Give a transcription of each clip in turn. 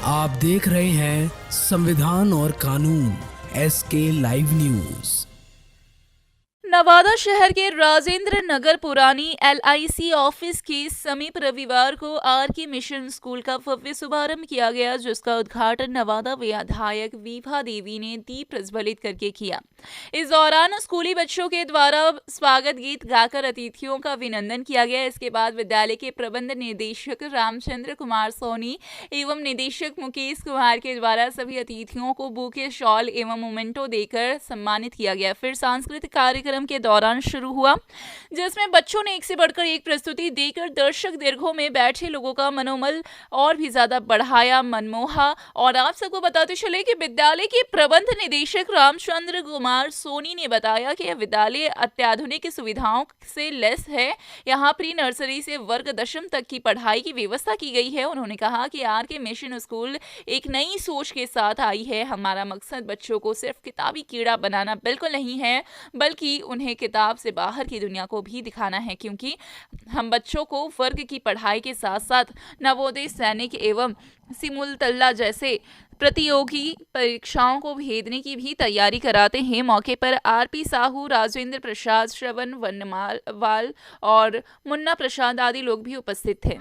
आप देख रहे हैं संविधान और कानून SK लाइव न्यूज। नवादा शहर के राजेंद्र नगर पुरानी LIC ऑफिस के समीप रविवार को RK मिशन स्कूल का भव्य शुभारंभ किया गया, जिसका उद्घाटन नवादा विधायक विभा देवी ने दीप प्रज्वलित करके किया। इस दौरान स्कूली बच्चों के द्वारा स्वागत गीत गाकर अतिथियों का अभिनंदन किया गया। इसके बाद विद्यालय के प्रबंध निदेशक रामचंद्र कुमार सोनी एवं निदेशक मुकेश कुमार के द्वारा सभी अतिथियों को बुके, शॉल एवं मोमेंटो देकर सम्मानित किया गया। फिर सांस्कृतिक कार्यक्रम के दौरान शुरू हुआ, जिसमें बच्चों ने एक से बढ़कर एक प्रस्तुति देकर दर्शक दीर्घों में बैठे लोगों का मनोबल और भी ज्यादा बढ़ाया, मनमोहा। और आप सबको बताते चले कि विद्यालय के प्रबंध निदेशक रामचंद्र कुमार सोनी ने बताया कि यह विद्यालय अत्याधुनिक सुविधाओं से लैस है। यहाँ प्री नर्सरी से वर्ग दशम तक की पढ़ाई की व्यवस्था की गई है। उन्होंने कहा कि RK मिशन स्कूल एक नई सोच के साथ आई है। हमारा मकसद बच्चों को सिर्फ किताबी कीड़ा बनाना बिल्कुल नहीं है, बल्कि उन्हें किताब से बाहर की दुनिया को भी दिखाना है, क्योंकि हम बच्चों को वर्ग की पढ़ाई के साथ साथ नवोदय, सैनिक एवं सिमुलतला जैसे प्रतियोगी परीक्षाओं को भेदने की भी तैयारी कराते हैं। मौके पर RP साहू, राजेंद्र प्रसाद, श्रवण वनवाल और मुन्ना प्रसाद आदि लोग भी उपस्थित थे।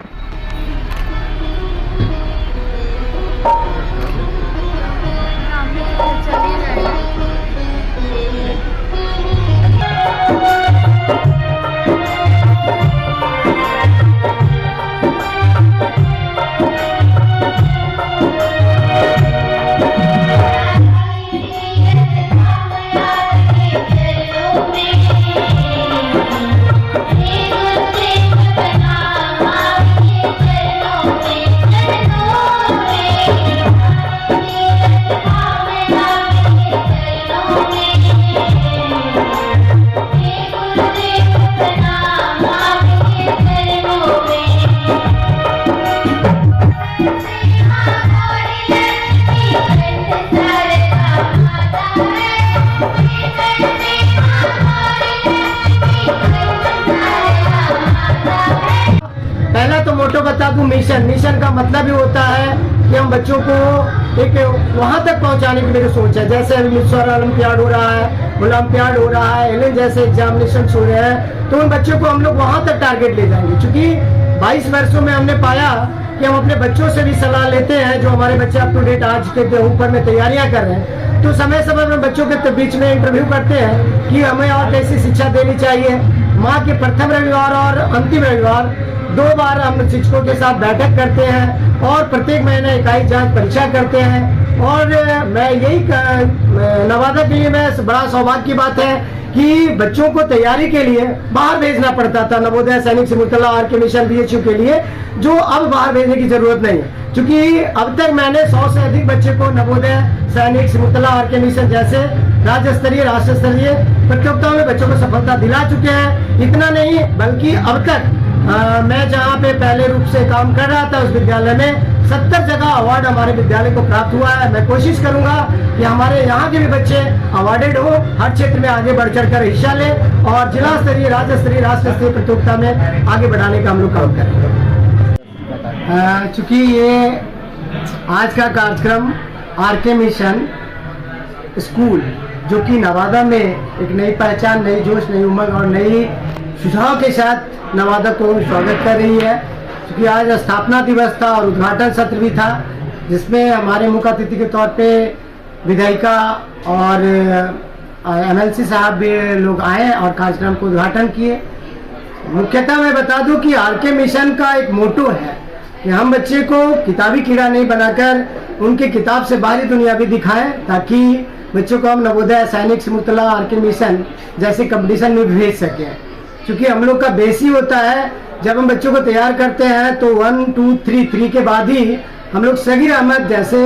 पहला तो मोटो बता दूं, मिशन का मतलब ही होता है कि हम बच्चों को एक वहां तक पहुंचाने की मेरी सोच है। जैसे मिस ओलंपियाड हो रहा है, ओलंपियाड हो रहा है, एलिन जैसे एग्जामिनेशन हो रहे हैं, तो उन बच्चों को हम लोग वहां तक टारगेट ले जाएंगे। क्योंकि 22 वर्षों में हमने पाया कि हम अपने बच्चों से भी सलाह लेते हैं, जो हमारे बच्चे अप टू डेट आज के ऊपर में तैयारियां कर रहे हैं, तो समय समय में बच्चों के बीच में इंटरव्यू करते हैं कि हमें और कैसी शिक्षा देनी चाहिए। माह के प्रथम रविवार और अंतिम रविवार 2 बार हम शिक्षकों के साथ बैठक करते हैं और प्रत्येक महीने इकाई जांच परीक्षा करते हैं। और मैं यही नवादा के लिए मैं बड़ा सौभाग्य की बात है कि बच्चों को तैयारी के लिए बाहर भेजना पड़ता था, नवोदय, सैनिक, सिमुलतला, RK मिशन, BHU के लिए, जो अब बाहर भेजने की जरूरत नहीं है। क्योंकि अब तक मैंने 100 से अधिक बच्चे को नवोदय, सैनिक, सिमुलतला, RK मिशन जैसे राज्य स्तरीय, राष्ट्र स्तरीय प्रतियोगिताओं में बच्चों को सफलता दिला चुके हैं। इतना नहीं, बल्कि अब तक मैं जहाँ पे पहले रूप से काम कर रहा था उस विद्यालय में 70 जगह अवार्ड हमारे विद्यालय को प्राप्त हुआ है। मैं कोशिश करूंगा कि हमारे यहाँ के भी बच्चे अवार्डेड हो, हर क्षेत्र में आगे बढ़ चढ़ कर हिस्सा ले और जिला स्तरीय, राज्य स्तरीय, राष्ट्र स्तरीय प्रतियोगिता में आगे बढ़ाने का हम लोग काम करेंगे। चूंकि ये आज का कार्यक्रम RK मिशन स्कूल, जो कि नवादा में एक नई पहचान, नई जोश, नई उमंग और नई सुझाव के साथ नवादा को स्वागत कर रही है। क्योंकि आज स्थापना दिवस था और उद्घाटन सत्र भी था, जिसमें हमारे मुख्य अतिथि के तौर पे विधायिका और MLC साहब भी लोग आए और कार्यक्रम को उद्घाटन किए। मुख्यतः मैं बता दूं कि RK मिशन का एक मोटो है कि हम बच्चे को किताबी कीड़ा नहीं बनाकर उनके किताब से बाहरी दुनिया भी दिखाएं, ताकि बच्चों को हम नवोदय, सैनिक, सिमुलतला, RK मिशन जैसे कंपटीशन में भेज सकें। क्योंकि हम लोग का बेस ही होता है, जब हम बच्चों को तैयार करते हैं तो 1 2 3 के बाद ही हम लोग सगीर अहमद जैसे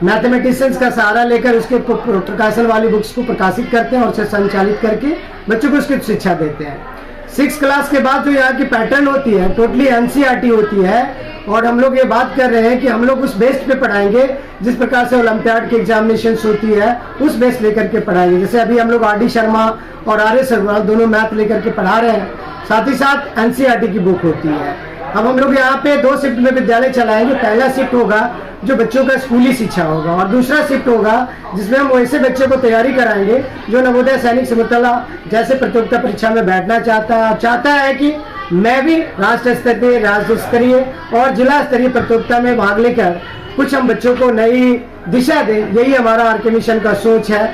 मैथमेटिशियंस का सहारा लेकर उसके प्रकाशन वाली बुक्स को प्रकाशित करते हैं और उसे संचालित करके बच्चों को उसकी शिक्षा देते हैं। 6 क्लास के बाद जो यहाँ की पैटर्न होती है टोटली NCERT होती है, और हम लोग ये बात कर रहे हैं कि हम लोग उस बेस पे पढ़ाएंगे जिस प्रकार से ओलंपियाड की एग्जामिनेशन होती है उस बेस लेकर के पढ़ाएंगे। जैसे अभी हम लोग RD शर्मा और RS अग्रवाल दोनों मैथ लेकर के पढ़ा रहे हैं, साथ ही साथ NCERT की बुक होती है। अब हम लोग यहाँ पे 2 शिफ्ट में विद्यालय चलाएंगे। पहला शिफ्ट होगा जो बच्चों का स्कूली शिक्षा होगा, और दूसरा शिफ्ट होगा जिसमें हम वैसे बच्चों को तैयारी कराएंगे जो नवोदय, सैनिक, समतुल्य जैसे प्रतियोगिता परीक्षा में बैठना चाहता है कि मैं भी राष्ट्र स्तरीय, राज्य स्तरीय और जिला स्तरीय प्रतियोगिता में भाग लेकर कुछ हम बच्चों को नई दिशा दें। यही हमारा आरके मिशन का सोच है।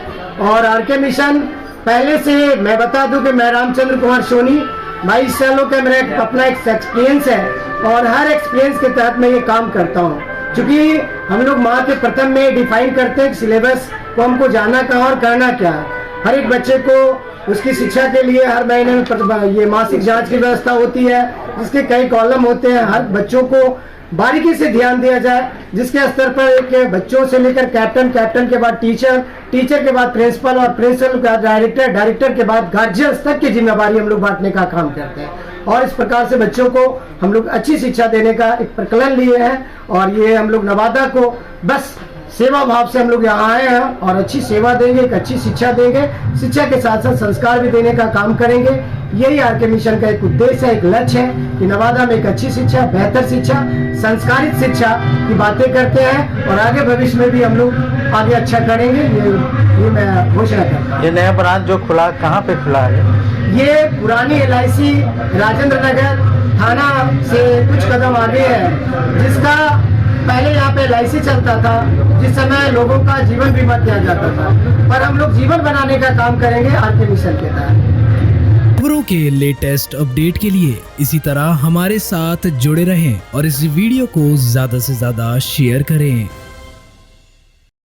और आरके मिशन पहले से मैं बता दूं कि मैं रामचंद्र कुमार सोनी, 22 सालों का मेरा अपना एक एक्सपीरियंस है, और हर एक्सपीरियंस के तहत मैं ये काम करता हूँ। क्योंकि हम लोग माह के प्रथम में डिफाइन करते हैं सिलेबस को, हमको जाना कहाँ और करना क्या है। हर एक बच्चे को उसकी शिक्षा के लिए हर महीने में ये मासिक जांच की व्यवस्था होती है, जिसके कई कॉलम होते हैं। हर बच्चों को बारीकी से ध्यान दिया जाए, जिसके स्तर पर एक बच्चों से लेकर कैप्टन के बाद टीचर के बाद प्रिंसिपल, और प्रिंसिपल के बाद डायरेक्टर के बाद गार्जियन तक की जिम्मेवारी हम लोग बांटने का काम करते हैं। और इस प्रकार से बच्चों को हम लोग अच्छी शिक्षा देने का एक प्रकलन लिए हैं। और ये हम लोग नवादा को बस सेवा भाव से हम लोग यहाँ आए हैं और अच्छी सेवा देंगे, एक अच्छी शिक्षा देंगे, शिक्षा के साथ साथ संस्कार भी देने का काम करेंगे। यही आरके मिशन का एक उद्देश्य है, एक लक्ष्य है कि नवादा में एक अच्छी शिक्षा, बेहतर शिक्षा, संस्कारित शिक्षा की बातें करते हैं, और आगे भविष्य में भी हम लोग आगे अच्छा करेंगे। ये मैं घोषणा करता हूँ। ये नया ब्रांच जो खुला, कहाँ पे खुला है? ये पुरानी LIC राजेंद्र नगर थाना से कुछ कदम आगे है, जिसका पहले यहाँ पे LIC चलता था, जिस समय लोगों का जीवन बीमा किया जाता था, पर हम लोग जीवन बनाने का काम करेंगे आरके मिशन के तहत। खबरों के लेटेस्ट अपडेट के लिए इसी तरह हमारे साथ जुड़े रहें और इस वीडियो को ज्यादा से ज्यादा शेयर करें।